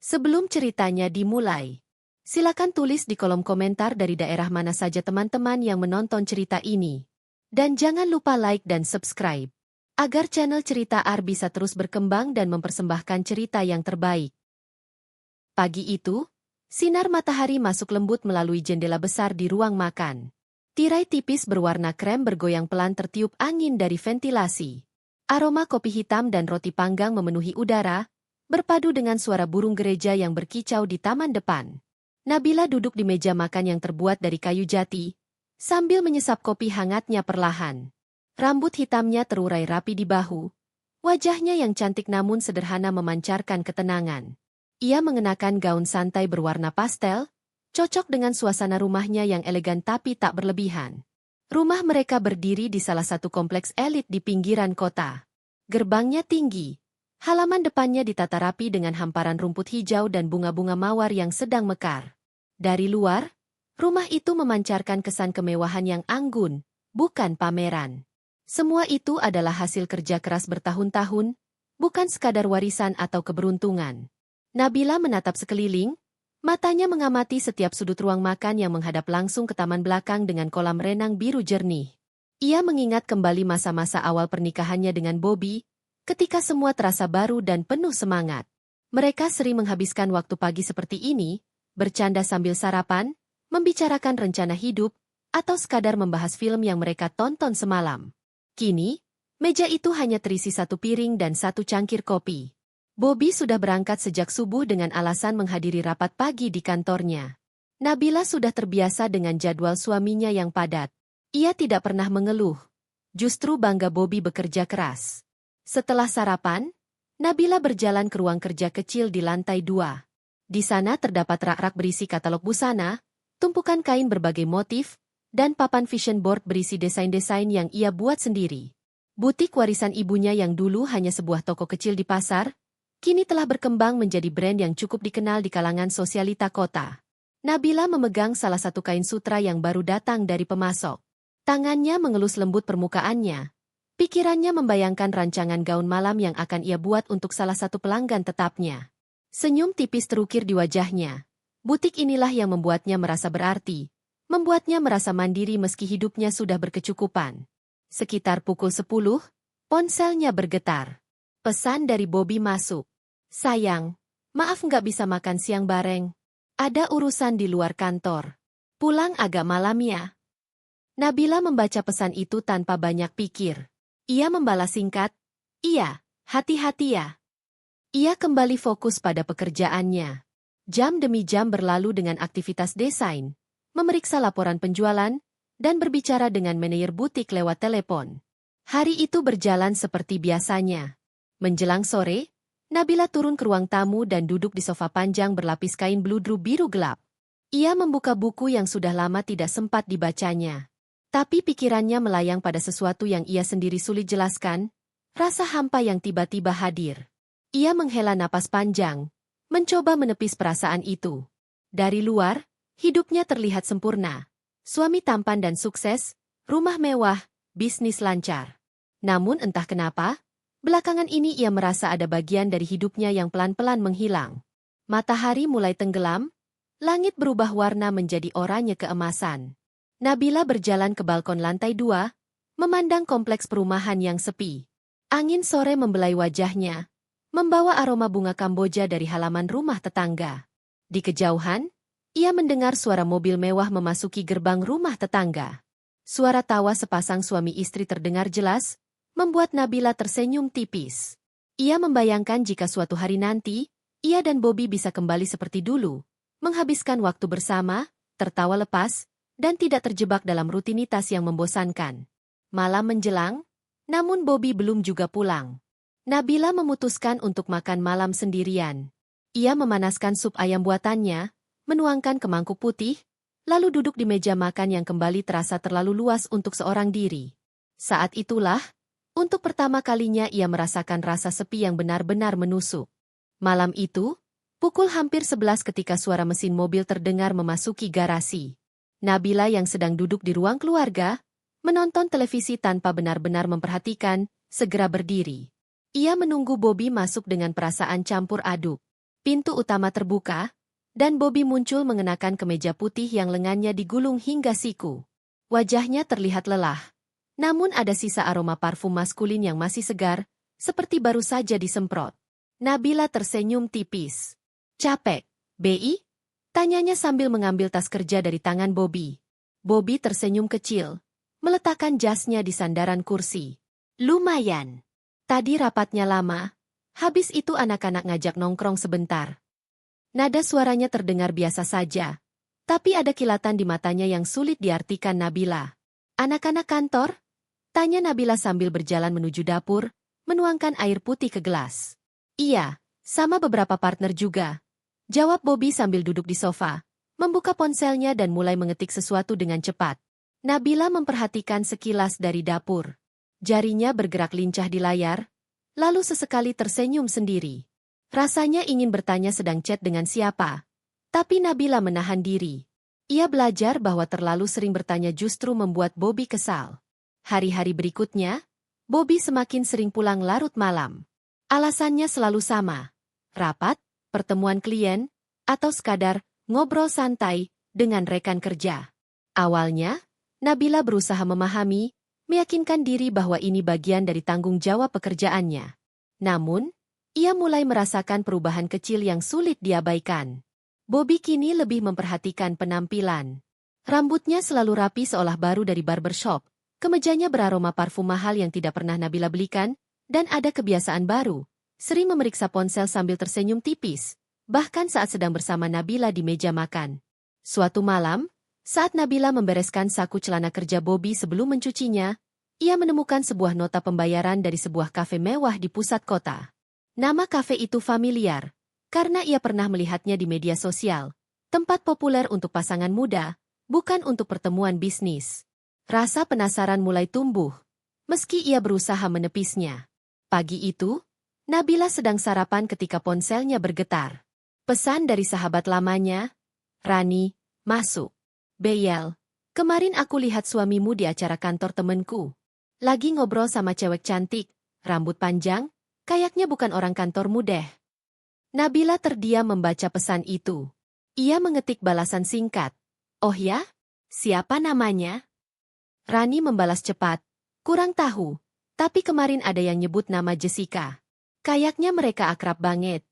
Sebelum ceritanya dimulai, silakan tulis di kolom komentar dari daerah mana saja teman-teman yang menonton cerita ini. Dan jangan lupa like dan subscribe, agar channel Cerita Ar bisa terus berkembang dan mempersembahkan cerita yang terbaik. Pagi itu, sinar matahari masuk lembut melalui jendela besar di ruang makan. Tirai tipis berwarna krem bergoyang pelan tertiup angin dari ventilasi. Aroma kopi hitam dan roti panggang memenuhi udara, berpadu dengan suara burung gereja yang berkicau di taman depan. Nabila duduk di meja makan yang terbuat dari kayu jati, sambil menyesap kopi hangatnya perlahan. Rambut hitamnya terurai rapi di bahu, wajahnya yang cantik namun sederhana memancarkan ketenangan. Ia mengenakan gaun santai berwarna pastel, cocok dengan suasana rumahnya yang elegan tapi tak berlebihan. Rumah mereka berdiri di salah satu kompleks elit di pinggiran kota. Gerbangnya tinggi. Halaman depannya ditata rapi dengan hamparan rumput hijau dan bunga-bunga mawar yang sedang mekar. Dari luar, rumah itu memancarkan kesan kemewahan yang anggun, bukan pameran. Semua itu adalah hasil kerja keras bertahun-tahun, bukan sekadar warisan atau keberuntungan. Nabila menatap sekeliling, matanya mengamati setiap sudut ruang makan yang menghadap langsung ke taman belakang dengan kolam renang biru jernih. Ia mengingat kembali masa-masa awal pernikahannya dengan Bobby, ketika semua terasa baru dan penuh semangat. Mereka sering menghabiskan waktu pagi seperti ini, bercanda sambil sarapan, membicarakan rencana hidup, atau sekadar membahas film yang mereka tonton semalam. Kini, meja itu hanya terisi satu piring dan satu cangkir kopi. Bobby sudah berangkat sejak subuh dengan alasan menghadiri rapat pagi di kantornya. Nabila sudah terbiasa dengan jadwal suaminya yang padat. Ia tidak pernah mengeluh. Justru bangga Bobby bekerja keras. Setelah sarapan, Nabila berjalan ke ruang kerja kecil di lantai 2. Di sana terdapat rak-rak berisi katalog busana, tumpukan kain berbagai motif, dan papan vision board berisi desain-desain yang ia buat sendiri. Butik warisan ibunya yang dulu hanya sebuah toko kecil di pasar, kini telah berkembang menjadi brand yang cukup dikenal di kalangan sosialita kota. Nabila memegang salah satu kain sutra yang baru datang dari pemasok. Tangannya mengelus lembut permukaannya. Pikirannya membayangkan rancangan gaun malam yang akan ia buat untuk salah satu pelanggan tetapnya. Senyum tipis terukir di wajahnya. Butik inilah yang membuatnya merasa berarti, membuatnya merasa mandiri meski hidupnya sudah berkecukupan. Sekitar pukul 10, ponselnya bergetar. Pesan dari Bobby masuk. Sayang, maaf nggak bisa makan siang bareng. Ada urusan di luar kantor. Pulang agak malam ya. Nabila membaca pesan itu tanpa banyak pikir. Ia membalas singkat, iya, hati-hati ya. Ia kembali fokus pada pekerjaannya. Jam demi jam berlalu dengan aktivitas desain, memeriksa laporan penjualan, dan berbicara dengan manajer butik lewat telepon. Hari itu berjalan seperti biasanya. Menjelang sore, Nabila turun ke ruang tamu dan duduk di sofa panjang berlapis kain bludru biru gelap. Ia membuka buku yang sudah lama tidak sempat dibacanya. Tapi pikirannya melayang pada sesuatu yang ia sendiri sulit jelaskan, rasa hampa yang tiba-tiba hadir. Ia menghela napas panjang, mencoba menepis perasaan itu. Dari luar, hidupnya terlihat sempurna. Suami tampan dan sukses, rumah mewah, bisnis lancar. Namun entah kenapa, belakangan ini ia merasa ada bagian dari hidupnya yang pelan-pelan menghilang. Matahari mulai tenggelam, langit berubah warna menjadi oranye keemasan. Nabila berjalan ke balkon lantai 2, memandang kompleks perumahan yang sepi. Angin sore membelai wajahnya, membawa aroma bunga Kamboja dari halaman rumah tetangga. Di kejauhan, ia mendengar suara mobil mewah memasuki gerbang rumah tetangga. Suara tawa sepasang suami istri terdengar jelas, membuat Nabila tersenyum tipis. Ia membayangkan jika suatu hari nanti, ia dan Bobby bisa kembali seperti dulu, menghabiskan waktu bersama, tertawa lepas, dan tidak terjebak dalam rutinitas yang membosankan. Malam menjelang, namun Bobby belum juga pulang. Nabila memutuskan untuk makan malam sendirian. Ia memanaskan sup ayam buatannya, menuangkan ke mangkuk putih, lalu duduk di meja makan yang kembali terasa terlalu luas untuk seorang diri. Saat itulah, untuk pertama kalinya ia merasakan rasa sepi yang benar-benar menusuk. Malam itu, pukul hampir 11 ketika suara mesin mobil terdengar memasuki garasi. Nabila yang sedang duduk di ruang keluarga, menonton televisi tanpa benar-benar memperhatikan, segera berdiri. Ia menunggu Bobby masuk dengan perasaan campur aduk. Pintu utama terbuka, dan Bobby muncul mengenakan kemeja putih yang lengannya digulung hingga siku. Wajahnya terlihat lelah, namun ada sisa aroma parfum maskulin yang masih segar, seperti baru saja disemprot. Nabila tersenyum tipis. "Capek, Bi?" tanyanya sambil mengambil tas kerja dari tangan Bobby. Bobby tersenyum kecil, meletakkan jasnya di sandaran kursi. "Lumayan. Tadi rapatnya lama, habis itu anak-anak ngajak nongkrong sebentar." Nada suaranya terdengar biasa saja, tapi ada kilatan di matanya yang sulit diartikan Nabila. "Anak-anak kantor?" tanya Nabila sambil berjalan menuju dapur, menuangkan air putih ke gelas. "Iya, sama beberapa partner juga," jawab Bobby sambil duduk di sofa, membuka ponselnya dan mulai mengetik sesuatu dengan cepat. Nabila memperhatikan sekilas dari dapur. Jarinya bergerak lincah di layar, lalu sesekali tersenyum sendiri. Rasanya ingin bertanya sedang chat dengan siapa, tapi Nabila menahan diri. Ia belajar bahwa terlalu sering bertanya justru membuat Bobby kesal. Hari-hari berikutnya, Bobby semakin sering pulang larut malam. Alasannya selalu sama: rapat, pertemuan klien, atau sekadar ngobrol santai dengan rekan kerja. Awalnya, Nabila berusaha memahami, meyakinkan diri bahwa ini bagian dari tanggung jawab pekerjaannya. Namun, ia mulai merasakan perubahan kecil yang sulit diabaikan. Bobby kini lebih memperhatikan penampilan. Rambutnya selalu rapi seolah baru dari barbershop, kemejanya beraroma parfum mahal yang tidak pernah Nabila belikan, dan ada kebiasaan baru, sering memeriksa ponsel sambil tersenyum tipis, bahkan saat sedang bersama Nabila di meja makan. Suatu malam, saat Nabila membereskan saku celana kerja Bobby sebelum mencucinya, ia menemukan sebuah nota pembayaran dari sebuah kafe mewah di pusat kota. Nama kafe itu familiar, karena ia pernah melihatnya di media sosial. Tempat populer untuk pasangan muda, bukan untuk pertemuan bisnis. Rasa penasaran mulai tumbuh, meski ia berusaha menepisnya. Pagi itu, Nabila sedang sarapan ketika ponselnya bergetar. Pesan dari sahabat lamanya, "Rani, masuk. Beyel, kemarin aku lihat suamimu di acara kantor temenku. Lagi ngobrol sama cewek cantik, rambut panjang, kayaknya bukan orang kantormu deh." Nabila terdiam membaca pesan itu. Ia mengetik balasan singkat. "Oh ya? Siapa namanya?" Rani membalas cepat. "Kurang tahu, tapi kemarin ada yang nyebut nama Jessica. Kayaknya mereka akrab banget."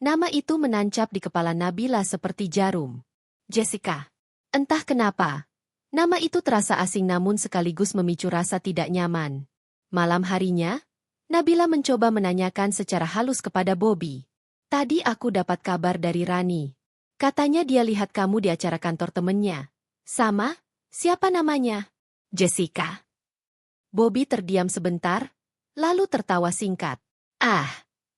Nama itu menancap di kepala Nabila seperti jarum. Jessica. Entah kenapa, nama itu terasa asing namun sekaligus memicu rasa tidak nyaman. Malam harinya, Nabila mencoba menanyakan secara halus kepada Bobby. "Tadi aku dapat kabar dari Rani. Katanya dia lihat kamu di acara kantor temennya. Sama? Siapa namanya?" "Jessica." Bobby terdiam sebentar, lalu tertawa singkat. "Ah,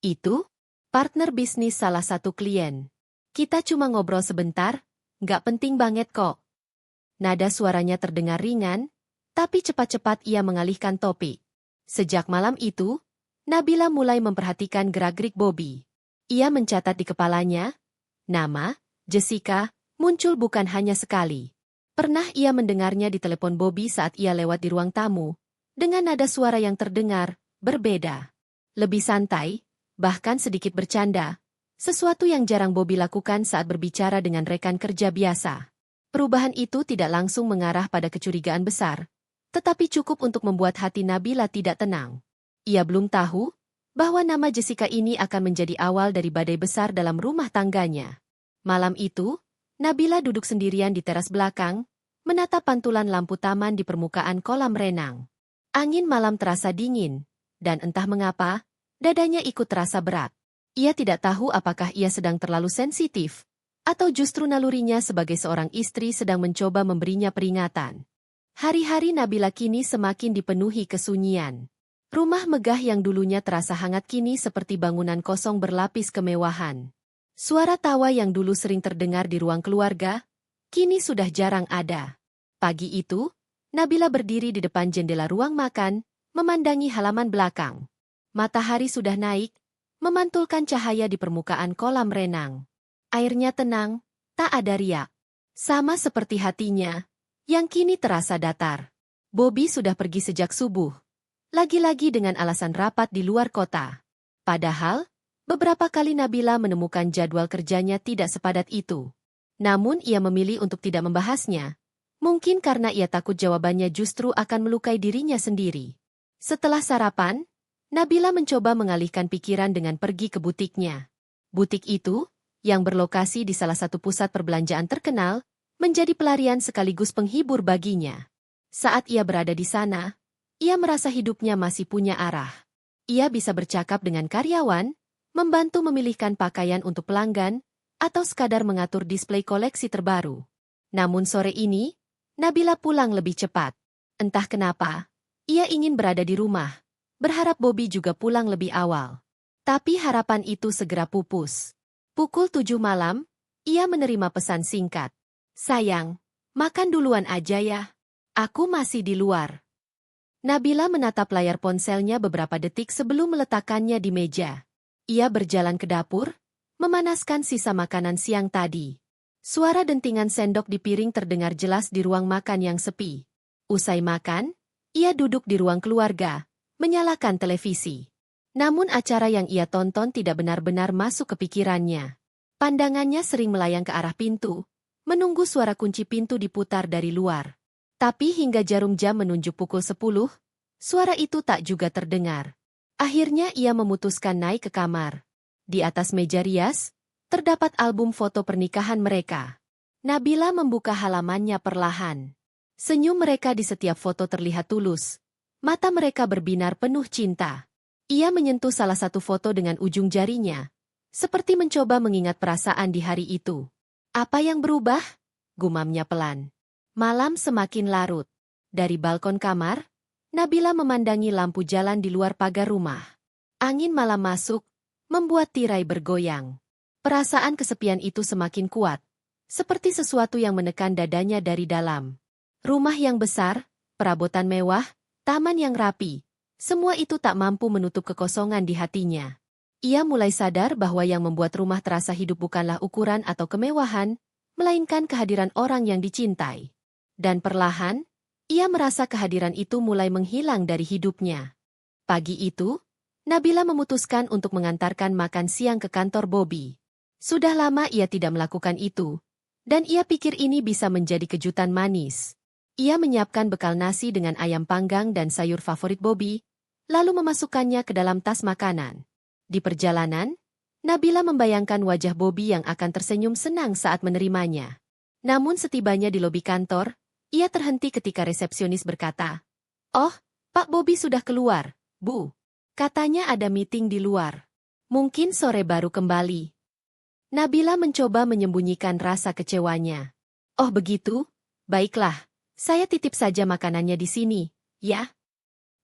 itu? Partner bisnis salah satu klien. Kita cuma ngobrol sebentar, nggak penting banget kok." Nada suaranya terdengar ringan, tapi cepat-cepat ia mengalihkan topik. Sejak malam itu, Nabila mulai memperhatikan gerak-gerik Bobby. Ia mencatat di kepalanya, nama, Jessica, muncul bukan hanya sekali. Pernah ia mendengarnya di telepon Bobby saat ia lewat di ruang tamu, dengan nada suara yang terdengar, berbeda. Lebih santai, bahkan sedikit bercanda, sesuatu yang jarang Bobby lakukan saat berbicara dengan rekan kerja biasa. Perubahan itu tidak langsung mengarah pada kecurigaan besar, tetapi cukup untuk membuat hati Nabila tidak tenang. Ia belum tahu bahwa nama Jessica ini akan menjadi awal dari badai besar dalam rumah tangganya. Malam itu, Nabila duduk sendirian di teras belakang, menatap pantulan lampu taman di permukaan kolam renang. Angin malam terasa dingin, dan entah mengapa, dadanya ikut terasa berat. Ia tidak tahu apakah ia sedang terlalu sensitif, atau justru nalurinya sebagai seorang istri sedang mencoba memberinya peringatan. Hari-hari Nabila kini semakin dipenuhi kesunyian. Rumah megah yang dulunya terasa hangat kini seperti bangunan kosong berlapis kemewahan. Suara tawa yang dulu sering terdengar di ruang keluarga, kini sudah jarang ada. Pagi itu, Nabila berdiri di depan jendela ruang makan, memandangi halaman belakang. Matahari sudah naik, memantulkan cahaya di permukaan kolam renang. Airnya tenang, tak ada riak. Sama seperti hatinya, yang kini terasa datar. Bobby sudah pergi sejak subuh. Lagi-lagi dengan alasan rapat di luar kota. Padahal, Beberapa kali Nabila menemukan jadwal kerjanya tidak sepadat itu. Namun ia memilih untuk tidak membahasnya. Mungkin karena ia takut jawabannya justru akan melukai dirinya sendiri. Setelah sarapan, Nabila mencoba mengalihkan pikiran dengan pergi ke butiknya. Butik itu, yang berlokasi di salah satu pusat perbelanjaan terkenal, menjadi pelarian sekaligus penghibur baginya. Saat ia berada di sana, ia merasa hidupnya masih punya arah. Ia bisa bercakap dengan karyawan, membantu memilihkan pakaian untuk pelanggan, atau sekadar mengatur display koleksi terbaru. Namun sore ini, Nabila pulang lebih cepat. Entah kenapa, ia ingin berada di rumah, berharap Bobby juga pulang lebih awal. Tapi harapan itu segera pupus. Pukul 7 malam, ia menerima pesan singkat. Sayang, makan duluan aja ya. Aku masih di luar. Nabila menatap layar ponselnya beberapa detik sebelum meletakkannya di meja. Ia berjalan ke dapur, memanaskan sisa makanan siang tadi. Suara dentingan sendok di piring terdengar jelas di ruang makan yang sepi. Usai makan, ia duduk di ruang keluarga, menyalakan televisi. Namun acara yang ia tonton tidak benar-benar masuk ke pikirannya. Pandangannya sering melayang ke arah pintu, menunggu suara kunci pintu diputar dari luar. Tapi hingga jarum jam menunjuk pukul 10, suara itu tak juga terdengar. Akhirnya ia memutuskan naik ke kamar. Di atas meja rias, terdapat album foto pernikahan mereka. Nabila membuka halamannya perlahan. Senyum mereka di setiap foto terlihat tulus. Mata mereka berbinar penuh cinta. Ia menyentuh salah satu foto dengan ujung jarinya, seperti mencoba mengingat perasaan di hari itu. Apa yang berubah? Gumamnya pelan. Malam semakin larut. Dari balkon kamar, Nabila memandangi lampu jalan di luar pagar rumah. Angin malam masuk, membuat tirai bergoyang. Perasaan kesepian itu semakin kuat, seperti sesuatu yang menekan dadanya dari dalam. Rumah yang besar, perabotan mewah, taman yang rapi, semua itu tak mampu menutup kekosongan di hatinya. Ia mulai sadar bahwa yang membuat rumah terasa hidup bukanlah ukuran atau kemewahan, melainkan kehadiran orang yang dicintai. Dan perlahan, ia merasa kehadiran itu mulai menghilang dari hidupnya. Pagi itu, Nabila memutuskan untuk mengantarkan makan siang ke kantor Bobby. Sudah lama ia tidak melakukan itu, dan ia pikir ini bisa menjadi kejutan manis. Ia menyiapkan bekal nasi dengan ayam panggang dan sayur favorit Bobby, lalu memasukkannya ke dalam tas makanan. Di perjalanan, Nabila membayangkan wajah Bobby yang akan tersenyum senang saat menerimanya. Namun setibanya di lobi kantor, ia terhenti ketika resepsionis berkata, "Oh, Pak Bobby sudah keluar, Bu. Katanya ada meeting di luar. Mungkin sore baru kembali." Nabila mencoba menyembunyikan rasa kecewanya. "Oh begitu? Baiklah, saya titip saja makanannya di sini, ya."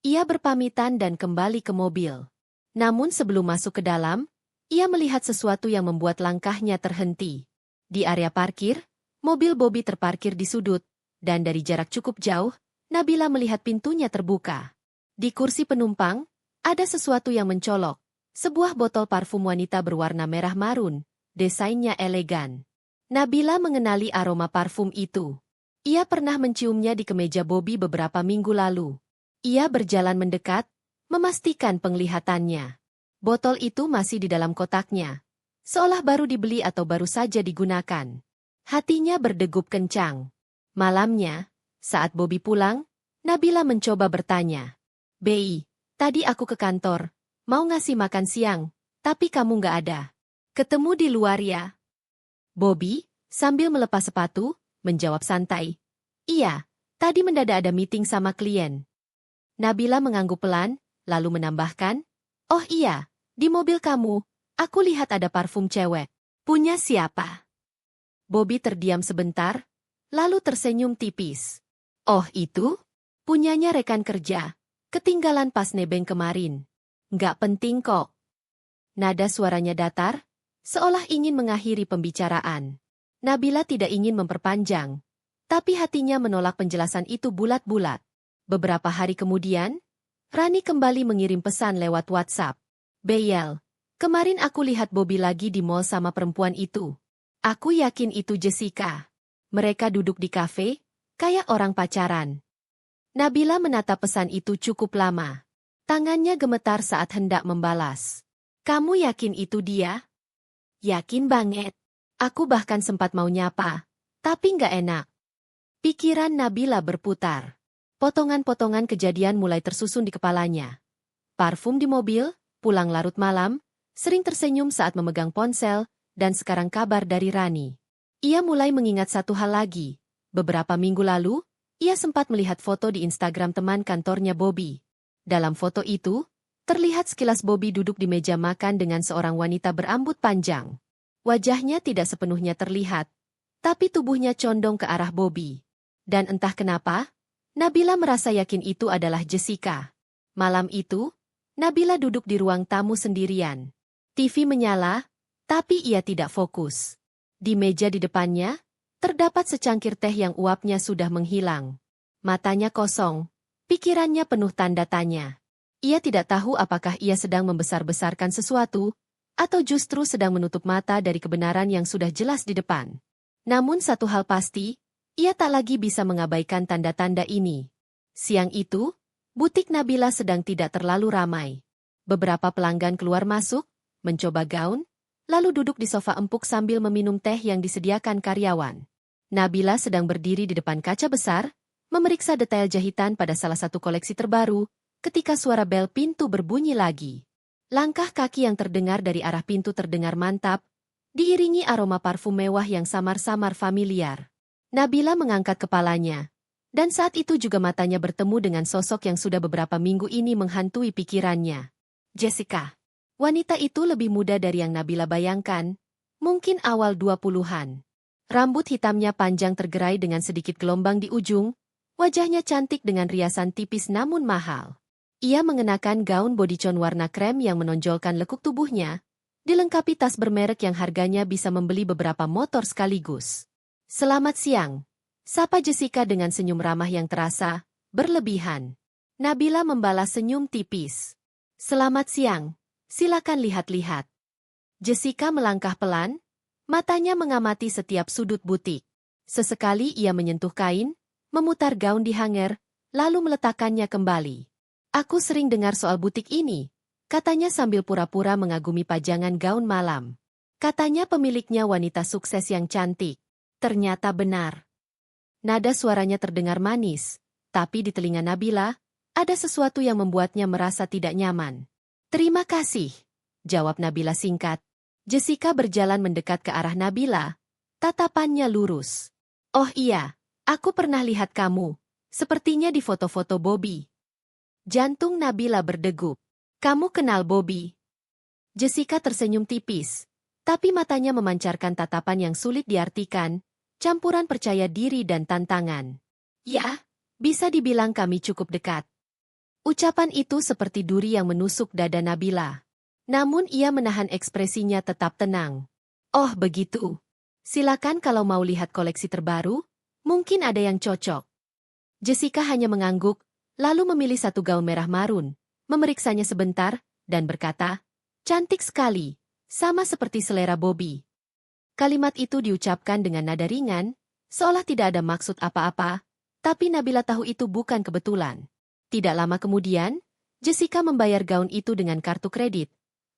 Ia berpamitan dan kembali ke mobil. Namun sebelum masuk ke dalam, ia melihat sesuatu yang membuat langkahnya terhenti. Di area parkir, mobil Bobby terparkir di sudut, dan dari jarak cukup jauh, Nabila melihat pintunya terbuka. Di kursi penumpang, ada sesuatu yang mencolok, sebuah botol parfum wanita berwarna merah marun, desainnya elegan. Nabila mengenali aroma parfum itu. Ia pernah menciumnya di kemeja Bobby beberapa minggu lalu. Ia berjalan mendekat, memastikan penglihatannya. Botol itu masih di dalam kotaknya, seolah baru dibeli atau baru saja digunakan. Hatinya berdegup kencang. Malamnya, saat Bobby pulang, Nabila mencoba bertanya, "Bei, tadi aku ke kantor, mau ngasih makan siang, tapi kamu nggak ada. Ketemu di luar ya?" Bobby, sambil melepas sepatu, menjawab santai, "Iya, tadi mendadak ada meeting sama klien." Nabila mengangguk pelan, lalu menambahkan, "Oh iya, di mobil kamu, aku lihat ada parfum cewek. Punya siapa?" Bobby terdiam sebentar, lalu tersenyum tipis. "Oh itu? Punyanya rekan kerja. Ketinggalan pas nebeng kemarin. Nggak penting kok." Nada suaranya datar, seolah ingin mengakhiri pembicaraan. Nabila tidak ingin memperpanjang, tapi hatinya menolak penjelasan itu bulat-bulat. Beberapa hari kemudian, Rani kembali mengirim pesan lewat WhatsApp. "Beyel, kemarin aku lihat Bobby lagi di mall sama perempuan itu. Aku yakin itu Jessica. Mereka duduk di kafe, kayak orang pacaran." Nabila menatap pesan itu cukup lama. Tangannya gemetar saat hendak membalas. Kamu yakin itu dia? Yakin banget. Aku bahkan sempat mau nyapa, tapi nggak enak. Pikiran Nabila berputar. Potongan-potongan kejadian mulai tersusun di kepalanya. Parfum di mobil, pulang larut malam, sering tersenyum saat memegang ponsel, dan sekarang kabar dari Rani. Ia mulai mengingat satu hal lagi. Beberapa minggu lalu, ia sempat melihat foto di Instagram teman kantornya Bobby. Dalam foto itu, terlihat sekilas Bobby duduk di meja makan dengan seorang wanita berambut panjang. Wajahnya tidak sepenuhnya terlihat, tapi tubuhnya condong ke arah Bobby. Dan entah kenapa, Nabila merasa yakin itu adalah Jessica. Malam itu, Nabila duduk di ruang tamu sendirian. TV menyala, tapi ia tidak fokus. Di meja di depannya, terdapat secangkir teh yang uapnya sudah menghilang. Matanya kosong, pikirannya penuh tanda tanya. Ia tidak tahu apakah ia sedang membesar-besarkan sesuatu, atau justru sedang menutup mata dari kebenaran yang sudah jelas di depan. Namun satu hal pasti, ia tak lagi bisa mengabaikan tanda-tanda ini. Siang itu, butik Nabila sedang tidak terlalu ramai. Beberapa pelanggan keluar masuk, mencoba gaun, lalu duduk di sofa empuk sambil meminum teh yang disediakan karyawan. Nabila sedang berdiri di depan kaca besar, memeriksa detail jahitan pada salah satu koleksi terbaru, ketika suara bel pintu berbunyi lagi. Langkah kaki yang terdengar dari arah pintu terdengar mantap, diiringi aroma parfum mewah yang samar-samar familiar. Nabila mengangkat kepalanya, dan saat itu juga matanya bertemu dengan sosok yang sudah beberapa minggu ini menghantui pikirannya. Jessica. Wanita itu lebih muda dari yang Nabila bayangkan, mungkin awal 20-an. Rambut hitamnya panjang tergerai dengan sedikit gelombang di ujung, wajahnya cantik dengan riasan tipis namun mahal. Ia mengenakan gaun bodycon warna krem yang menonjolkan lekuk tubuhnya, dilengkapi tas bermerek yang harganya bisa membeli beberapa motor sekaligus. Selamat siang, sapa Jessica dengan senyum ramah yang terasa berlebihan. Nabila membalas senyum tipis. Selamat siang, silakan lihat-lihat. Jessica melangkah pelan, matanya mengamati setiap sudut butik. Sesekali ia menyentuh kain, memutar gaun di hanger, lalu meletakkannya kembali. Aku sering dengar soal butik ini, katanya sambil pura-pura mengagumi pajangan gaun malam. Katanya pemiliknya wanita sukses yang cantik. Ternyata benar. Nada suaranya terdengar manis, tapi di telinga Nabila, ada sesuatu yang membuatnya merasa tidak nyaman. Terima kasih, jawab Nabila singkat. Jessica berjalan mendekat ke arah Nabila, tatapannya lurus. Oh iya, aku pernah lihat kamu, sepertinya di foto-foto Bobby. Jantung Nabila berdegup. Kamu kenal Bobby? Jessica tersenyum tipis, tapi matanya memancarkan tatapan yang sulit diartikan, campuran percaya diri dan tantangan. Ya, bisa dibilang kami cukup dekat. Ucapan itu seperti duri yang menusuk dada Nabila. Namun ia menahan ekspresinya tetap tenang. Oh begitu. Silakan kalau mau lihat koleksi terbaru, mungkin ada yang cocok. Jessica hanya mengangguk, lalu memilih satu gaun merah marun, memeriksanya sebentar, dan berkata, cantik sekali, sama seperti selera Bobby. Kalimat itu diucapkan dengan nada ringan, seolah tidak ada maksud apa-apa, tapi Nabila tahu itu bukan kebetulan. Tidak lama kemudian, Jessica membayar gaun itu dengan kartu kredit,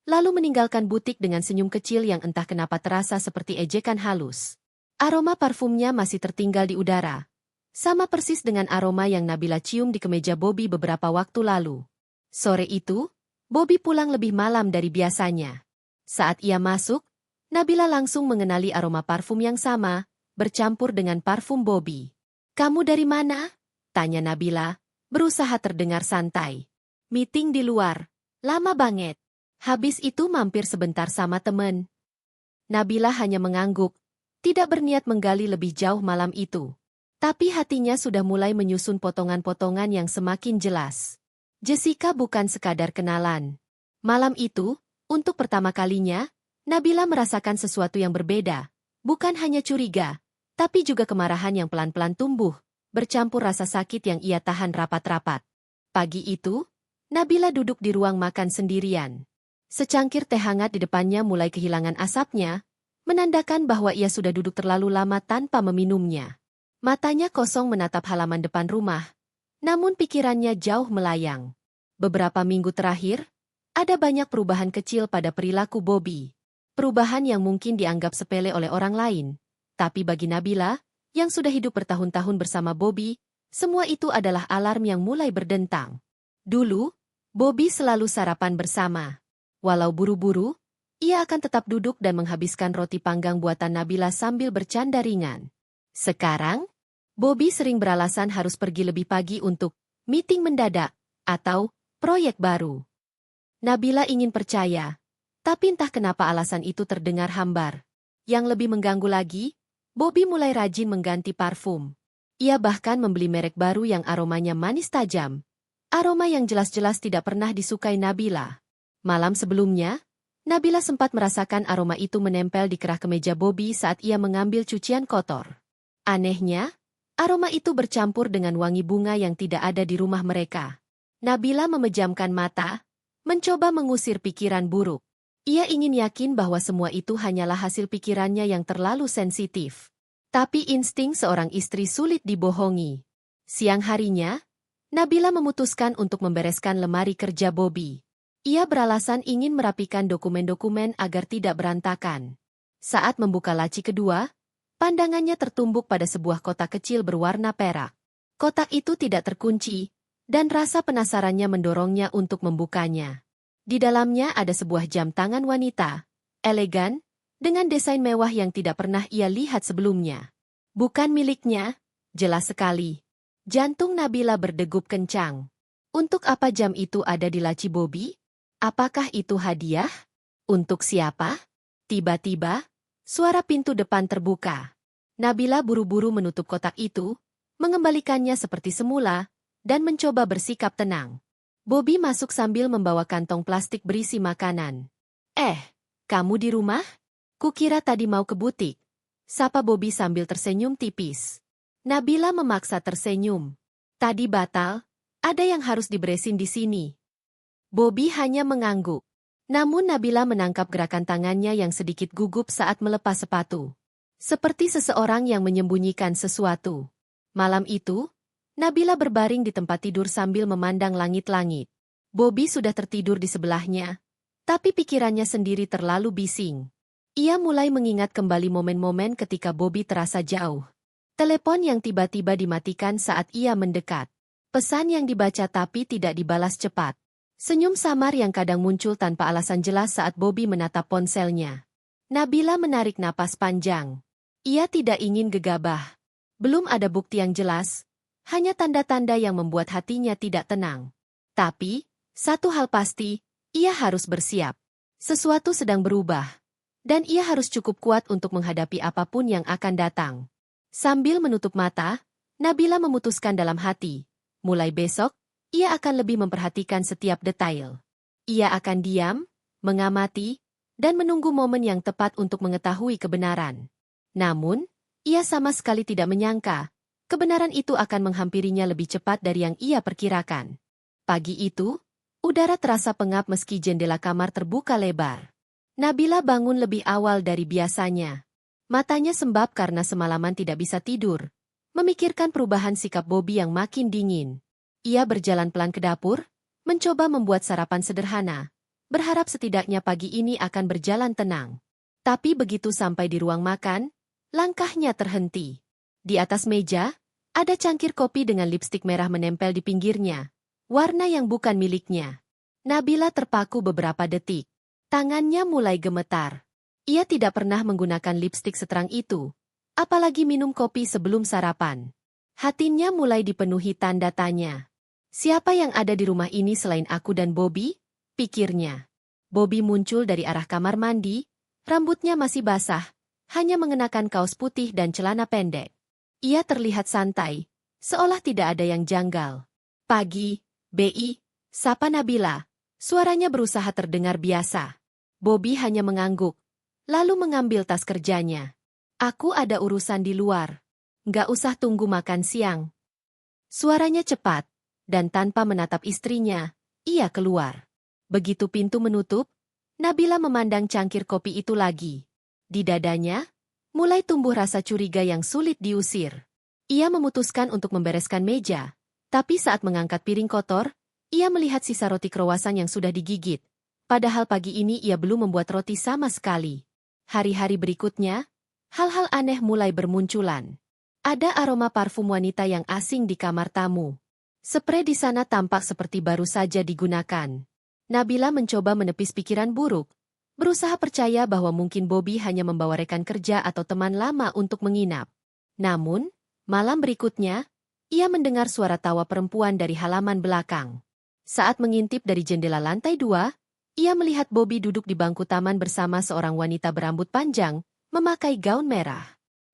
lalu meninggalkan butik dengan senyum kecil yang entah kenapa terasa seperti ejekan halus. Aroma parfumnya masih tertinggal di udara. Sama persis dengan aroma yang Nabila cium di kemeja Bobby beberapa waktu lalu. Sore itu, Bobby pulang lebih malam dari biasanya. Saat ia masuk, Nabila langsung mengenali aroma parfum yang sama, bercampur dengan parfum Bobby. Kamu dari mana? Tanya Nabila, berusaha terdengar santai. Meeting di luar, lama banget. Habis itu mampir sebentar sama temen. Nabila hanya mengangguk, tidak berniat menggali lebih jauh malam itu. Tapi hatinya sudah mulai menyusun potongan-potongan yang semakin jelas. Jessica bukan sekadar kenalan. Malam itu, untuk pertama kalinya, Nabila merasakan sesuatu yang berbeda. Bukan hanya curiga, tapi juga kemarahan yang pelan-pelan tumbuh, bercampur rasa sakit yang ia tahan rapat-rapat. Pagi itu, Nabila duduk di ruang makan sendirian. Secangkir teh hangat di depannya mulai kehilangan asapnya, menandakan bahwa ia sudah duduk terlalu lama tanpa meminumnya. Matanya kosong menatap halaman depan rumah, namun pikirannya jauh melayang. Beberapa minggu terakhir, Ada banyak perubahan kecil pada perilaku Bobby. Perubahan yang mungkin dianggap sepele oleh orang lain. Tapi bagi Nabila, yang sudah hidup bertahun-tahun bersama Bobby, semua itu adalah alarm yang mulai berdentang. Dulu, Bobby selalu sarapan bersama. Walau buru-buru, ia akan tetap duduk dan menghabiskan roti panggang buatan Nabila sambil bercanda ringan. Sekarang, Bobby sering beralasan harus pergi lebih pagi untuk meeting mendadak atau proyek baru. Nabila ingin percaya, tapi entah kenapa alasan itu terdengar hambar. Yang lebih mengganggu lagi, Bobby mulai rajin mengganti parfum. Ia bahkan membeli merek baru yang aromanya manis tajam. Aroma yang jelas-jelas tidak pernah disukai Nabila. Malam sebelumnya, Nabila sempat merasakan aroma itu menempel di kerah kemeja Bobby saat ia mengambil cucian kotor. Anehnya, aroma itu bercampur dengan wangi bunga yang tidak ada di rumah mereka. Nabila memejamkan mata, mencoba mengusir pikiran buruk. Ia ingin yakin bahwa semua itu hanyalah hasil pikirannya yang terlalu sensitif. Tapi insting seorang istri sulit dibohongi. Siang harinya, Nabila memutuskan untuk membereskan lemari kerja Bobby. Ia beralasan ingin merapikan dokumen-dokumen agar tidak berantakan. Saat membuka laci kedua, pandangannya tertumbuk pada sebuah kotak kecil berwarna perak. Kotak itu tidak terkunci, dan rasa penasarannya mendorongnya untuk membukanya. Di dalamnya ada sebuah jam tangan wanita, elegan, dengan desain mewah yang tidak pernah ia lihat sebelumnya. Bukan miliknya, jelas sekali. Jantung Nabila berdegup kencang. Untuk apa jam itu ada di laci Bobby? Apakah itu hadiah? Untuk siapa? Tiba-tiba, suara pintu depan terbuka. Nabila buru-buru menutup kotak itu, mengembalikannya seperti semula, dan mencoba bersikap tenang. Bobby masuk sambil membawa kantong plastik berisi makanan. Kamu di rumah? Kukira tadi mau ke butik. Sapa Bobby sambil tersenyum tipis. Nabila memaksa tersenyum. Tadi batal, ada yang harus diberesin di sini. Bobby hanya mengangguk. Namun Nabila menangkap gerakan tangannya yang sedikit gugup saat melepas sepatu. Seperti seseorang yang menyembunyikan sesuatu. Malam itu, Nabila berbaring di tempat tidur sambil memandang langit-langit. Bobby sudah tertidur di sebelahnya, tapi pikirannya sendiri terlalu bising. Ia mulai mengingat kembali momen-momen ketika Bobby terasa jauh. Telepon yang tiba-tiba dimatikan saat ia mendekat. Pesan yang dibaca tapi tidak dibalas cepat. Senyum samar yang kadang muncul tanpa alasan jelas saat Bobby menatap ponselnya. Nabila menarik napas panjang. Ia tidak ingin gegabah. Belum ada bukti yang jelas, hanya tanda-tanda yang membuat hatinya tidak tenang. Tapi, satu hal pasti, ia harus bersiap. Sesuatu sedang berubah, dan ia harus cukup kuat untuk menghadapi apapun yang akan datang. Sambil menutup mata, Nabila memutuskan dalam hati, mulai besok, ia akan lebih memperhatikan setiap detail. Ia akan diam, mengamati, dan menunggu momen yang tepat untuk mengetahui kebenaran. Namun, ia sama sekali tidak menyangka, kebenaran itu akan menghampirinya lebih cepat dari yang ia perkirakan. Pagi itu, udara terasa pengap meski jendela kamar terbuka lebar. Nabila bangun lebih awal dari biasanya. Matanya sembab karena semalaman tidak bisa tidur, memikirkan perubahan sikap Bobby yang makin dingin. Ia berjalan pelan ke dapur, mencoba membuat sarapan sederhana, berharap setidaknya pagi ini akan berjalan tenang. Tapi begitu sampai di ruang makan, langkahnya terhenti. Di atas meja, ada cangkir kopi dengan lipstik merah menempel di pinggirnya, warna yang bukan miliknya. Nabila terpaku beberapa detik. Tangannya mulai gemetar. Ia tidak pernah menggunakan lipstik seterang itu, apalagi minum kopi sebelum sarapan. Hatinya mulai dipenuhi tanda tanya. Siapa yang ada di rumah ini selain aku dan Bobby? Pikirnya. Bobby muncul dari arah kamar mandi, rambutnya masih basah, hanya mengenakan kaos putih dan celana pendek. Ia terlihat santai, seolah tidak ada yang janggal. Pagi, Bi, sapa Nabila. Suaranya berusaha terdengar biasa. Bobby hanya mengangguk, lalu mengambil tas kerjanya. Aku ada urusan di luar. Nggak usah tunggu makan siang. Suaranya cepat. Dan tanpa menatap istrinya, ia keluar. Begitu pintu menutup, Nabila memandang cangkir kopi itu lagi. Di dadanya, mulai tumbuh rasa curiga yang sulit diusir. Ia memutuskan untuk membereskan meja, tapi saat mengangkat piring kotor, ia melihat sisa roti krowasan yang sudah digigit, Padahal pagi ini ia belum membuat roti sama sekali. Hari-hari berikutnya, hal-hal aneh mulai bermunculan. Ada aroma parfum wanita yang asing di kamar tamu. Sprei di sana tampak seperti baru saja digunakan. Nabila mencoba menepis pikiran buruk, berusaha percaya bahwa mungkin Bobby hanya membawa rekan kerja atau teman lama untuk menginap. Namun, malam berikutnya, ia mendengar suara tawa perempuan dari halaman belakang. Saat mengintip dari jendela lantai 2, ia melihat Bobby duduk di bangku taman bersama seorang wanita berambut panjang, memakai gaun merah.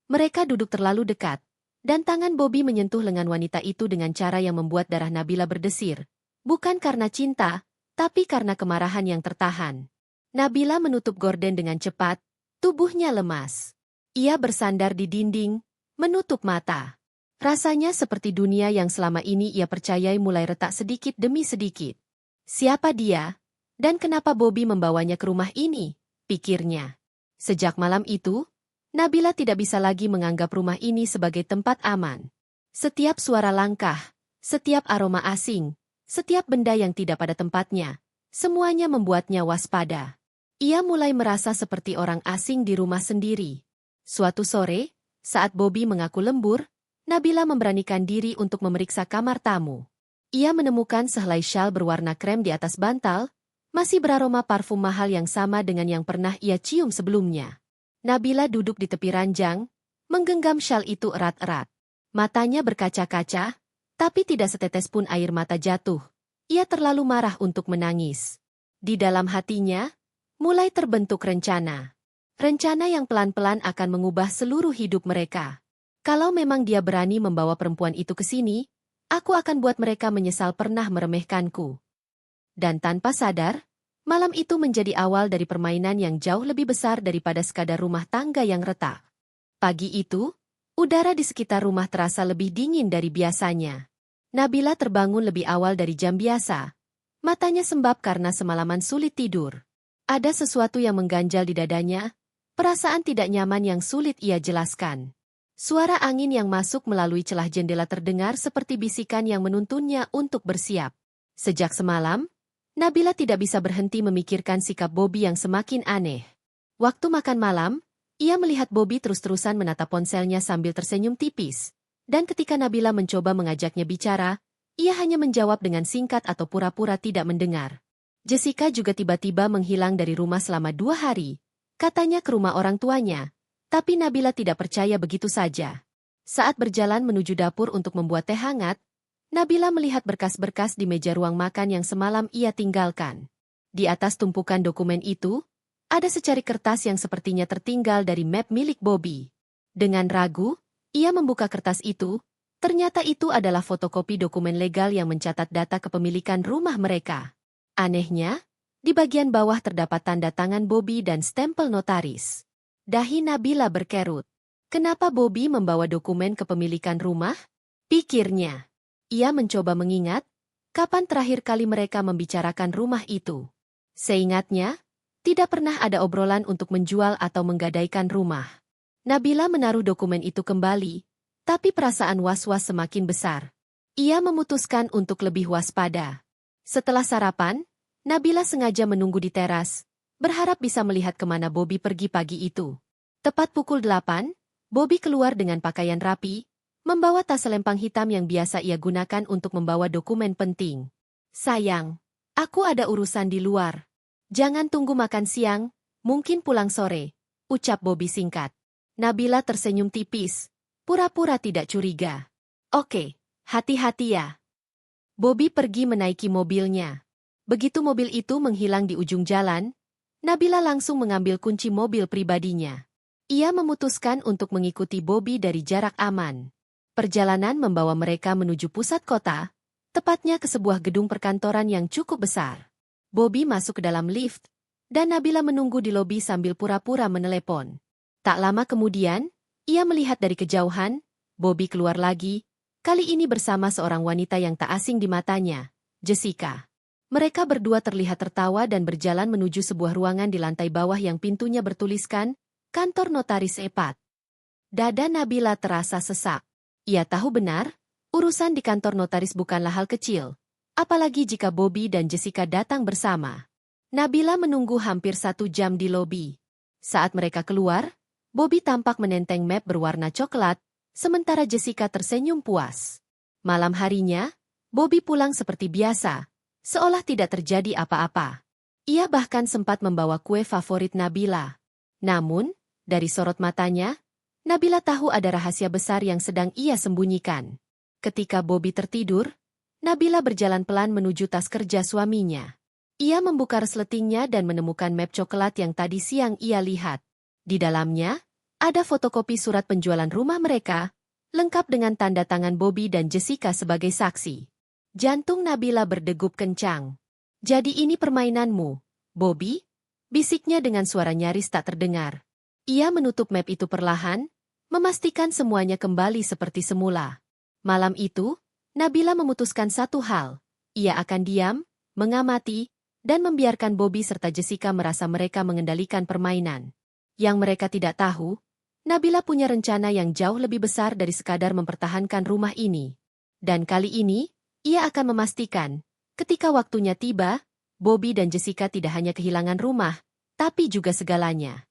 Mereka duduk terlalu dekat, dan tangan Bobby menyentuh lengan wanita itu dengan cara yang membuat darah Nabila berdesir. Bukan karena cinta, tapi karena kemarahan yang tertahan. Nabila menutup gorden dengan cepat, tubuhnya lemas. Ia bersandar di dinding, menutup mata. Rasanya seperti dunia yang selama ini ia percayai mulai retak sedikit demi sedikit. Siapa dia? Dan kenapa Bobby membawanya ke rumah ini? Pikirnya. Sejak malam itu, Nabila tidak bisa lagi menganggap rumah ini sebagai tempat aman. Setiap suara langkah, setiap aroma asing, setiap benda yang tidak pada tempatnya, semuanya membuatnya waspada. Ia mulai merasa seperti orang asing di rumah sendiri. Suatu sore, saat Bobby mengaku lembur, Nabila memberanikan diri untuk memeriksa kamar tamu. Ia menemukan sehelai syal berwarna krem di atas bantal, masih beraroma parfum mahal yang sama dengan yang pernah ia cium sebelumnya. Nabila duduk di tepi ranjang, menggenggam syal itu erat-erat. Matanya berkaca-kaca, tapi tidak setetes pun air mata jatuh. Ia terlalu marah untuk menangis. Di dalam hatinya, mulai terbentuk rencana. Rencana yang pelan-pelan akan mengubah seluruh hidup mereka. Kalau memang dia berani membawa perempuan itu ke sini, aku akan buat mereka menyesal pernah meremehkanku. Dan tanpa sadar, malam itu menjadi awal dari permainan yang jauh lebih besar daripada sekadar rumah tangga yang retak. Pagi itu, udara di sekitar rumah terasa lebih dingin dari biasanya. Nabila terbangun lebih awal dari jam biasa. Matanya sembab karena semalaman sulit tidur. Ada sesuatu yang mengganjal di dadanya, perasaan tidak nyaman yang sulit ia jelaskan. Suara angin yang masuk melalui celah jendela terdengar seperti bisikan yang menuntunnya untuk bersiap. Sejak semalam, Nabila tidak bisa berhenti memikirkan sikap Bobby yang semakin aneh. Waktu makan malam, ia melihat Bobby terus-terusan menatap ponselnya sambil tersenyum tipis. Dan ketika Nabila mencoba mengajaknya bicara, ia hanya menjawab dengan singkat atau pura-pura tidak mendengar. Jessica juga tiba-tiba menghilang dari rumah selama 2 hari. Katanya ke rumah orang tuanya, tapi Nabila tidak percaya begitu saja. Saat berjalan menuju dapur untuk membuat teh hangat, Nabila melihat berkas-berkas di meja ruang makan yang semalam ia tinggalkan. Di atas tumpukan dokumen itu, ada secari kertas yang sepertinya tertinggal dari map milik Bobby. Dengan ragu, ia membuka kertas itu, ternyata itu adalah fotokopi dokumen legal yang mencatat data kepemilikan rumah mereka. Anehnya, di bagian bawah terdapat tanda tangan Bobby dan stempel notaris. Dahi Nabila berkerut. Kenapa Bobby membawa dokumen kepemilikan rumah? Pikirnya. Ia mencoba mengingat, kapan terakhir kali mereka membicarakan rumah itu. Seingatnya, tidak pernah ada obrolan untuk menjual atau menggadaikan rumah. Nabila menaruh dokumen itu kembali, tapi perasaan was-was semakin besar. Ia memutuskan untuk lebih waspada. Setelah sarapan, Nabila sengaja menunggu di teras, berharap bisa melihat kemana Bobby pergi pagi itu. Tepat pukul 8, Bobby keluar dengan pakaian rapi, membawa tas selempang hitam yang biasa ia gunakan untuk membawa dokumen penting. Sayang, aku ada urusan di luar. Jangan tunggu makan siang, mungkin pulang sore, ucap Bobby singkat. Nabila tersenyum tipis, pura-pura tidak curiga. Oke, hati-hati ya. Bobby pergi menaiki mobilnya. Begitu mobil itu menghilang di ujung jalan, Nabila langsung mengambil kunci mobil pribadinya. Ia memutuskan untuk mengikuti Bobby dari jarak aman. Perjalanan membawa mereka menuju pusat kota, tepatnya ke sebuah gedung perkantoran yang cukup besar. Bobby masuk ke dalam lift, dan Nabila menunggu di lobi sambil pura-pura menelepon. Tak lama kemudian, ia melihat dari kejauhan, Bobby keluar lagi, kali ini bersama seorang wanita yang tak asing di matanya, Jessica. Mereka berdua terlihat tertawa dan berjalan menuju sebuah ruangan di lantai bawah yang pintunya bertuliskan, Kantor Notaris Epat. Dada Nabila terasa sesak. Ia tahu benar, urusan di kantor notaris bukanlah hal kecil, apalagi jika Bobby dan Jessica datang bersama. Nabila menunggu hampir 1 jam di lobi. Saat mereka keluar, Bobby tampak menenteng map berwarna coklat, sementara Jessica tersenyum puas. Malam harinya, Bobby pulang seperti biasa, seolah tidak terjadi apa-apa. Ia bahkan sempat membawa kue favorit Nabila. Namun, dari sorot matanya, Nabila tahu ada rahasia besar yang sedang ia sembunyikan. Ketika Bobby tertidur, Nabila berjalan pelan menuju tas kerja suaminya. Ia membuka resletingnya dan menemukan map coklat yang tadi siang ia lihat. Di dalamnya, ada fotokopi surat penjualan rumah mereka, lengkap dengan tanda tangan Bobby dan Jessica sebagai saksi. Jantung Nabila berdegup kencang. "Jadi ini permainanmu, Bobby?" bisiknya dengan suara nyaris tak terdengar. Ia menutup map itu perlahan, memastikan semuanya kembali seperti semula. Malam itu, Nabila memutuskan satu hal. Ia akan diam, mengamati, dan membiarkan Bobby serta Jessica merasa mereka mengendalikan permainan. Yang mereka tidak tahu, Nabila punya rencana yang jauh lebih besar dari sekadar mempertahankan rumah ini. Dan kali ini, ia akan memastikan, ketika waktunya tiba, Bobby dan Jessica tidak hanya kehilangan rumah, tapi juga segalanya.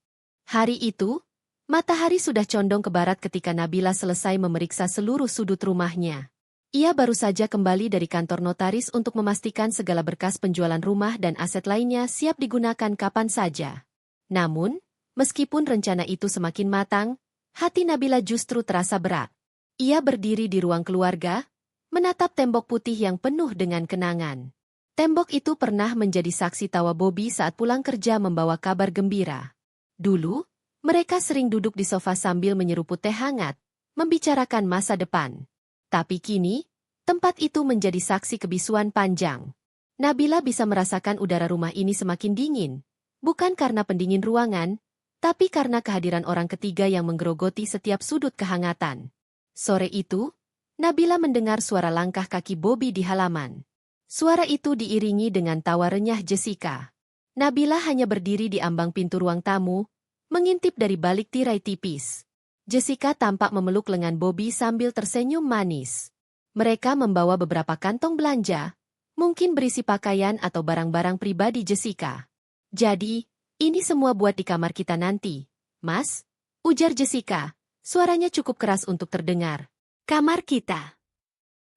Hari itu, matahari sudah condong ke barat ketika Nabila selesai memeriksa seluruh sudut rumahnya. Ia baru saja kembali dari kantor notaris untuk memastikan segala berkas penjualan rumah dan aset lainnya siap digunakan kapan saja. Namun, meskipun rencana itu semakin matang, hati Nabila justru terasa berat. Ia berdiri di ruang keluarga, menatap tembok putih yang penuh dengan kenangan. Tembok itu pernah menjadi saksi tawa Bobby saat pulang kerja membawa kabar gembira. Dulu, mereka sering duduk di sofa sambil menyeruput teh hangat, membicarakan masa depan. Tapi kini, tempat itu menjadi saksi kebisuan panjang. Nabila bisa merasakan udara rumah ini semakin dingin, bukan karena pendingin ruangan, tapi karena kehadiran orang ketiga yang menggerogoti setiap sudut kehangatan. Sore itu, Nabila mendengar suara langkah kaki Bobby di halaman. Suara itu diiringi dengan tawa renyah Jessica. Nabila hanya berdiri di ambang pintu ruang tamu, mengintip dari balik tirai tipis. Jessica tampak memeluk lengan Bobby sambil tersenyum manis. Mereka membawa beberapa kantong belanja, mungkin berisi pakaian atau barang-barang pribadi Jessica. "Jadi, ini semua buat di kamar kita nanti, Mas," ujar Jessica. Suaranya cukup keras untuk terdengar. "Kamar kita."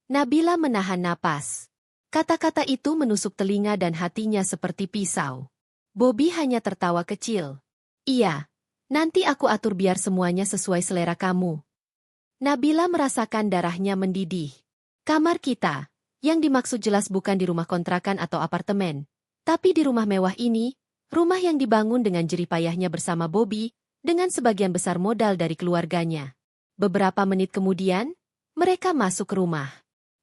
Nabila menahan napas. Kata-kata itu menusuk telinga dan hatinya seperti pisau. Bobby hanya tertawa kecil. "Iya, nanti aku atur biar semuanya sesuai selera kamu." Nabila merasakan darahnya mendidih. Kamar kita, yang dimaksud jelas bukan di rumah kontrakan atau apartemen, tapi di rumah mewah ini, rumah yang dibangun dengan jerih payahnya bersama Bobby, dengan sebagian besar modal dari keluarganya. Beberapa menit kemudian, mereka masuk ke rumah.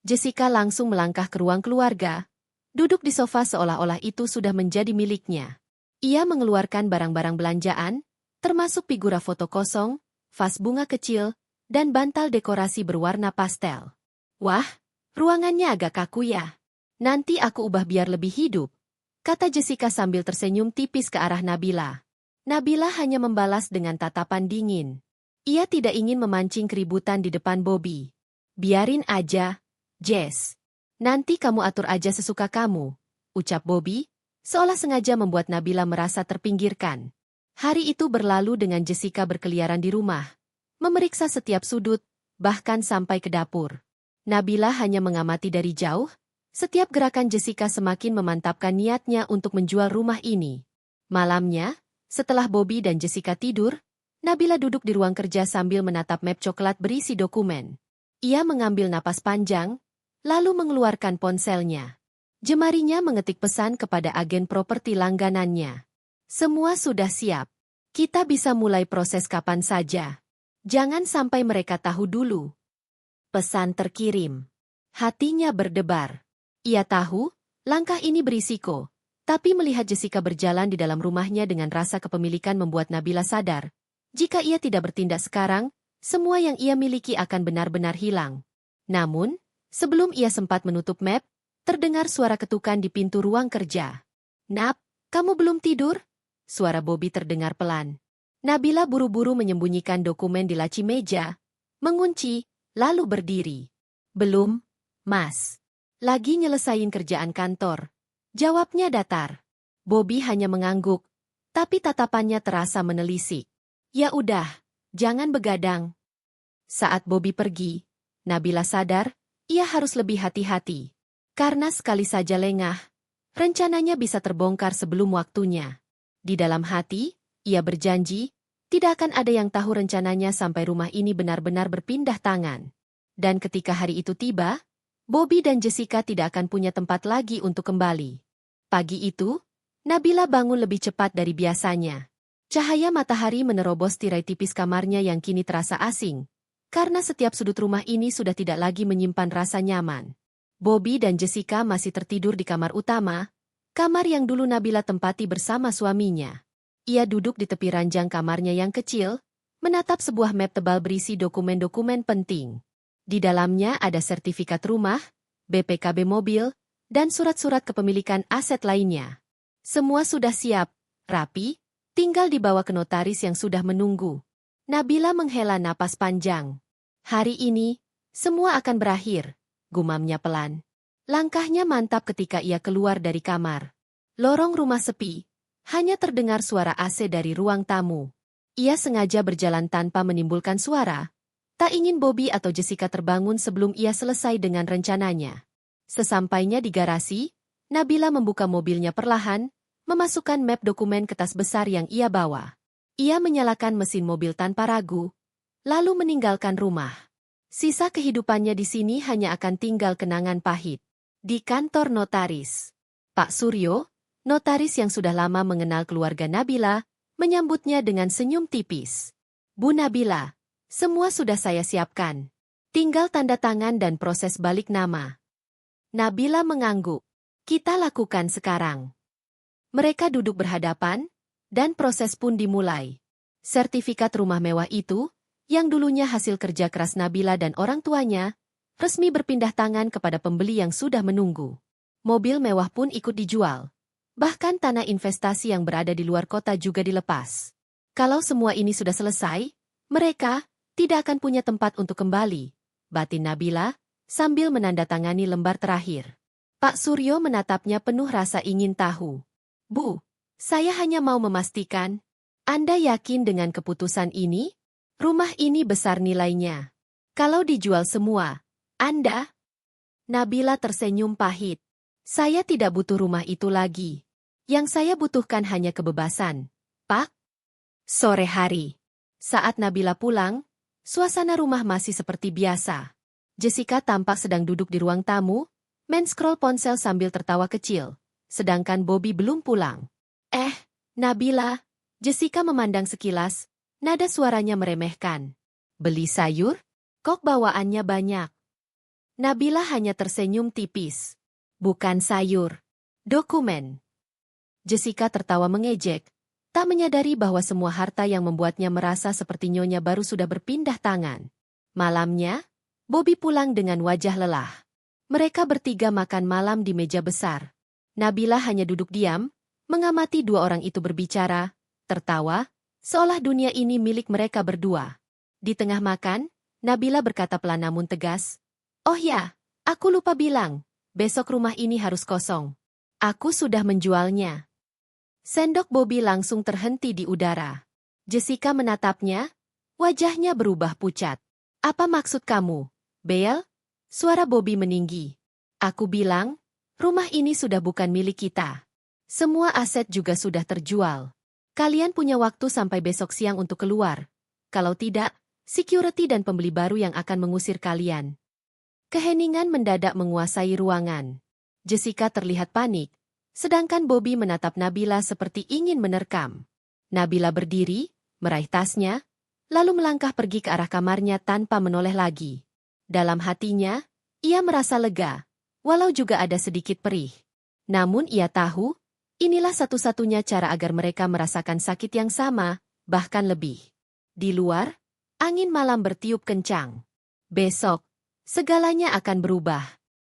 Jessica langsung melangkah ke ruang keluarga, duduk di sofa seolah-olah itu sudah menjadi miliknya. Ia mengeluarkan barang-barang belanjaan, termasuk figura foto kosong, vas bunga kecil, dan bantal dekorasi berwarna pastel. "Wah, ruangannya agak kaku ya. Nanti aku ubah biar lebih hidup," kata Jessica sambil tersenyum tipis ke arah Nabila. Nabila hanya membalas dengan tatapan dingin. Ia tidak ingin memancing keributan di depan Bobby. "Biarin aja, Jess. Nanti kamu atur aja sesuka kamu," ucap Bobby, seolah sengaja membuat Nabila merasa terpinggirkan. Hari itu berlalu dengan Jessica berkeliaran di rumah, memeriksa setiap sudut, bahkan sampai ke dapur. Nabila hanya mengamati dari jauh, setiap gerakan Jessica semakin memantapkan niatnya untuk menjual rumah ini. Malamnya, setelah Bobby dan Jessica tidur, Nabila duduk di ruang kerja sambil menatap map coklat berisi dokumen. Ia mengambil napas panjang, lalu mengeluarkan ponselnya. Jemarinya mengetik pesan kepada agen properti langganannya. "Semua sudah siap. Kita bisa mulai proses kapan saja. Jangan sampai mereka tahu dulu." Pesan terkirim. Hatinya berdebar. Ia tahu, langkah ini berisiko. Tapi melihat Jessica berjalan di dalam rumahnya dengan rasa kepemilikan membuat Nabila sadar. Jika ia tidak bertindak sekarang, semua yang ia miliki akan benar-benar hilang. Namun, sebelum ia sempat menutup map, terdengar suara ketukan di pintu ruang kerja. "Nap, kamu belum tidur?" Suara Bobby terdengar pelan. Nabila buru-buru menyembunyikan dokumen di laci meja, mengunci, lalu berdiri. "Belum, Mas. Lagi nyelesain kerjaan kantor," jawabnya datar. Bobby hanya mengangguk, tapi tatapannya terasa menelisik. Ya udah, jangan begadang. Saat Bobby pergi, Nabila sadar, ia harus lebih hati-hati. Karena sekali saja lengah, rencananya bisa terbongkar sebelum waktunya. Di dalam hati, ia berjanji, tidak akan ada yang tahu rencananya sampai rumah ini benar-benar berpindah tangan. Dan ketika hari itu tiba, Bobby dan Jessica tidak akan punya tempat lagi untuk kembali. Pagi itu, Nabila bangun lebih cepat dari biasanya. Cahaya matahari menerobos tirai tipis kamarnya yang kini terasa asing, karena setiap sudut rumah ini sudah tidak lagi menyimpan rasa nyaman. Bobby dan Jessica masih tertidur di kamar utama, kamar yang dulu Nabila tempati bersama suaminya. Ia duduk di tepi ranjang kamarnya yang kecil, menatap sebuah map tebal berisi dokumen-dokumen penting. Di dalamnya ada sertifikat rumah, BPKB mobil, dan surat-surat kepemilikan aset lainnya. Semua sudah siap, rapi, tinggal dibawa ke notaris yang sudah menunggu. Nabila menghela napas panjang. Hari ini, semua akan berakhir, gumamnya pelan. Langkahnya mantap ketika ia keluar dari kamar. Lorong rumah sepi. Hanya terdengar suara AC dari ruang tamu. Ia sengaja berjalan tanpa menimbulkan suara. Tak ingin Bobby atau Jessica terbangun sebelum ia selesai dengan rencananya. Sesampainya di garasi, Nabila membuka mobilnya perlahan, memasukkan map dokumen ke tas besar yang ia bawa. Ia menyalakan mesin mobil tanpa ragu, lalu meninggalkan rumah. Sisa kehidupannya di sini hanya akan tinggal kenangan pahit. Di kantor notaris, Pak Suryo, notaris yang sudah lama mengenal keluarga Nabila, menyambutnya dengan senyum tipis. Bu Nabila, semua sudah saya siapkan. Tinggal tanda tangan dan proses balik nama. Nabila mengangguk. Kita lakukan sekarang. Mereka duduk berhadapan, dan proses pun dimulai. Sertifikat rumah mewah itu, yang dulunya hasil kerja keras Nabila dan orang tuanya, resmi berpindah tangan kepada pembeli yang sudah menunggu. Mobil mewah pun ikut dijual. Bahkan tanah investasi yang berada di luar kota juga dilepas. Kalau semua ini sudah selesai, mereka tidak akan punya tempat untuk kembali, batin Nabila, sambil menandatangani lembar terakhir. Pak Suryo menatapnya penuh rasa ingin tahu. Bu, saya hanya mau memastikan, Anda yakin dengan keputusan ini? Rumah ini besar nilainya. Kalau dijual semua, Anda? Nabila tersenyum pahit. Saya tidak butuh rumah itu lagi. Yang saya butuhkan hanya kebebasan, Pak. Sore hari. Saat Nabila pulang, suasana rumah masih seperti biasa. Jessica tampak sedang duduk di ruang tamu, men-scroll ponsel sambil tertawa kecil, sedangkan Bobby belum pulang. Nabila, Jessica memandang sekilas, nada suaranya meremehkan. Beli sayur? Kok bawaannya banyak? Nabila hanya tersenyum tipis. Bukan sayur. Dokumen. Jessica tertawa mengejek, tak menyadari bahwa semua harta yang membuatnya merasa seperti nyonya baru sudah berpindah tangan. Malamnya, Bobby pulang dengan wajah lelah. Mereka bertiga makan malam di meja besar. Nabila hanya duduk diam, mengamati dua orang itu berbicara, tertawa, seolah dunia ini milik mereka berdua. Di tengah makan, Nabila berkata pelan namun tegas, "Oh ya, aku lupa bilang. Besok rumah ini harus kosong. Aku sudah menjualnya." Sendok Bobby langsung terhenti di udara. Jessica menatapnya, wajahnya berubah pucat. Apa maksud kamu, Belle? Suara Bobby meninggi. Aku bilang, rumah ini sudah bukan milik kita. Semua aset juga sudah terjual. Kalian punya waktu sampai besok siang untuk keluar. Kalau tidak, security dan pembeli baru yang akan mengusir kalian. Keheningan mendadak menguasai ruangan. Jessica terlihat panik, sedangkan Bobby menatap Nabila seperti ingin menerkam. Nabila berdiri, meraih tasnya, lalu melangkah pergi ke arah kamarnya tanpa menoleh lagi. Dalam hatinya, ia merasa lega, walau juga ada sedikit perih. Namun ia tahu, inilah satu-satunya cara agar mereka merasakan sakit yang sama, bahkan lebih. Di luar, angin malam bertiup kencang. Besok, segalanya akan berubah.